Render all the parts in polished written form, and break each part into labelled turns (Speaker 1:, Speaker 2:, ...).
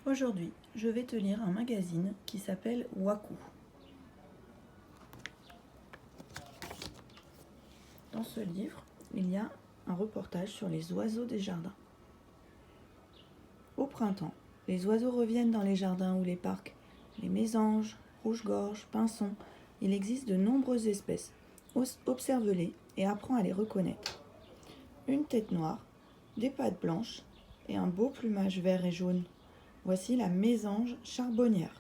Speaker 1: Aujourd'hui, je vais te lire un magazine qui s'appelle Waku. Dans ce livre, il y a un reportage sur les oiseaux des jardins. Au printemps, les oiseaux reviennent dans les jardins ou les parcs. Les mésanges, rouge-gorge, pinsons, il existe de nombreuses espèces. Observe-les et apprends à les reconnaître. Une tête noire, des pattes blanches et un beau plumage vert et jaune. Voici la mésange charbonnière.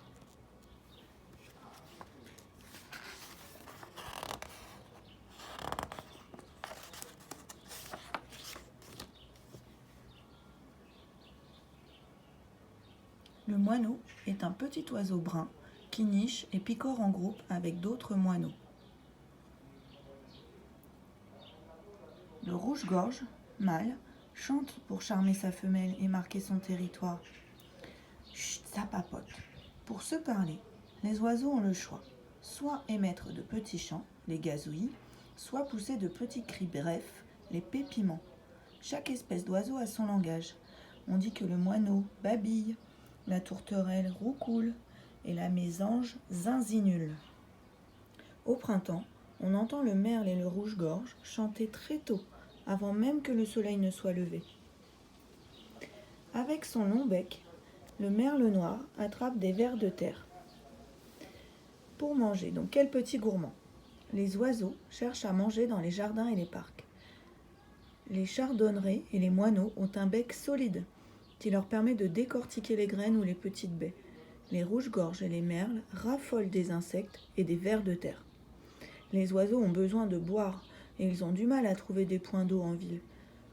Speaker 1: Le moineau est un petit oiseau brun qui niche et picore en groupe avec d'autres moineaux. Le rouge-gorge, mâle, chante pour charmer sa femelle et marquer son territoire. Chut, ça papote. Pour se parler, les oiseaux ont le choix. Soit émettre de petits chants, les gazouillis, soit pousser de petits cris brefs, les pépiments. Chaque espèce d'oiseau a son langage. On dit que le moineau babille, la tourterelle roucoule et la mésange zinzinule. Au printemps, on entend le merle et le rouge-gorge chanter très tôt, avant même que le soleil ne soit levé. Avec son long bec, le merle noir attrape des vers de terre pour manger. Donc quel petit gourmand! Les oiseaux cherchent à manger dans les jardins et les parcs. Les chardonnerets et les moineaux ont un bec solide qui leur permet de décortiquer les graines ou les petites baies. Les rouges-gorges et les merles raffolent des insectes et des vers de terre. Les oiseaux ont besoin de boire et ils ont du mal à trouver des points d'eau en ville.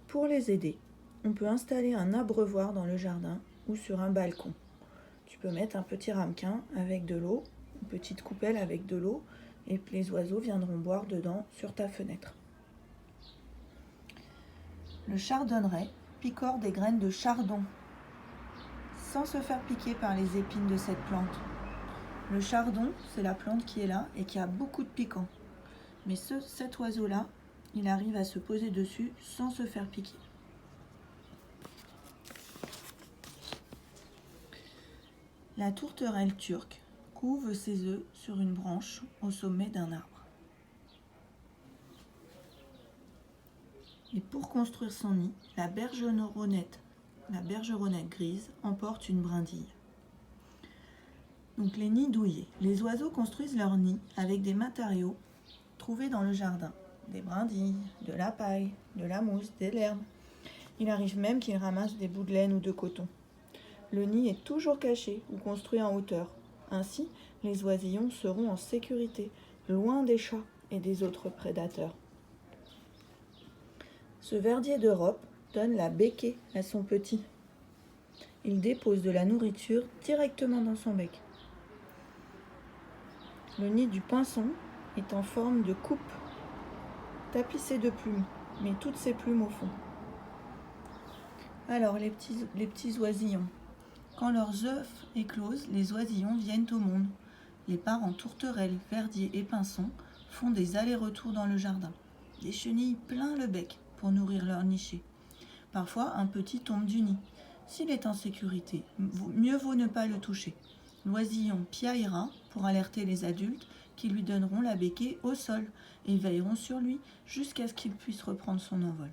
Speaker 1: Pour les aider, on peut installer un abreuvoir dans le jardin ou sur un balcon. Tu peux mettre un petit ramequin avec de l'eau, une petite coupelle avec de l'eau, et les oiseaux viendront boire dedans sur ta fenêtre. Le chardonneret picore des graines de chardon sans se faire piquer par les épines de cette plante. Le chardon, c'est la plante qui est là et qui a beaucoup de piquant. Mais cet oiseau-là, il arrive à se poser dessus sans se faire piquer. La tourterelle turque couve ses œufs sur une branche au sommet d'un arbre. Et pour construire son nid, la bergeronnette grise emporte une brindille. Donc les nids douillets. Les oiseaux construisent leur nid avec des matériaux trouvés dans le jardin. Des brindilles, de la paille, de la mousse, de l'herbe. Il arrive même qu'ils ramassent des bouts de laine ou de coton. Le nid est toujours caché ou construit en hauteur. Ainsi, les oisillons seront en sécurité, loin des chats et des autres prédateurs. Ce verdier d'Europe donne la béquée à son petit. Il dépose de la nourriture directement dans son bec. Le nid du pinson est en forme de coupe, tapissé de plumes, mais toutes ces plumes au fond. Alors les petits oisillons. Quand leurs œufs éclosent, les oisillons viennent au monde. Les parents tourterelles, verdiers et pinsons font des allers-retours dans le jardin. Des chenilles plein le bec pour nourrir leurs nichés. Parfois, un petit tombe du nid. S'il est en sécurité, mieux vaut ne pas le toucher. L'oisillon piaillera pour alerter les adultes qui lui donneront la béquée au sol et veilleront sur lui jusqu'à ce qu'il puisse reprendre son envol.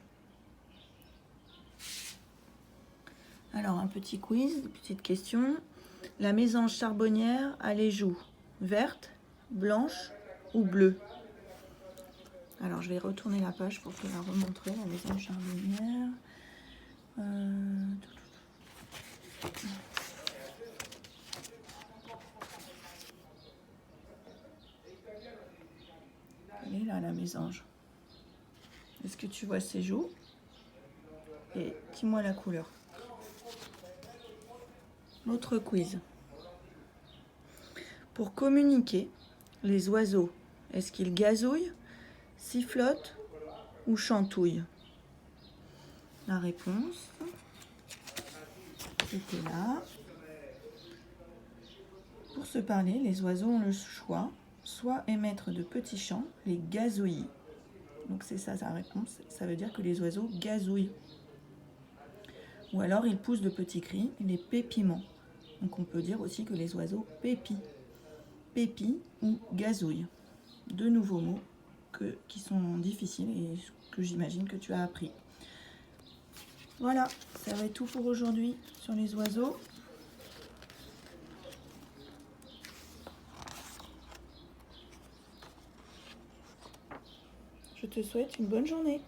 Speaker 1: Alors, un petit quiz, une petite question. La mésange charbonnière a les joues vertes, blanches ou bleues? Alors, je vais retourner la page pour te la remontrer, la mésange charbonnière. Elle est là, la mésange. Est-ce que tu vois ses joues? Et dis-moi la couleur. L'autre quiz. Pour communiquer, les oiseaux, est-ce qu'ils gazouillent, sifflotent ou chantouillent? La réponse, c'était là. Pour se parler, les oiseaux ont le choix, soit émettre de petits chants, les gazouillis. Donc c'est ça sa réponse, ça veut dire que les oiseaux gazouillent. Ou alors ils poussent de petits cris, les pépiments. Donc on peut dire aussi que les oiseaux pépient. Pépient ou gazouille. Deux nouveaux mots qui sont difficiles et que j'imagine que tu as appris. Voilà, ça va être tout pour aujourd'hui sur les oiseaux. Je te souhaite une bonne journée.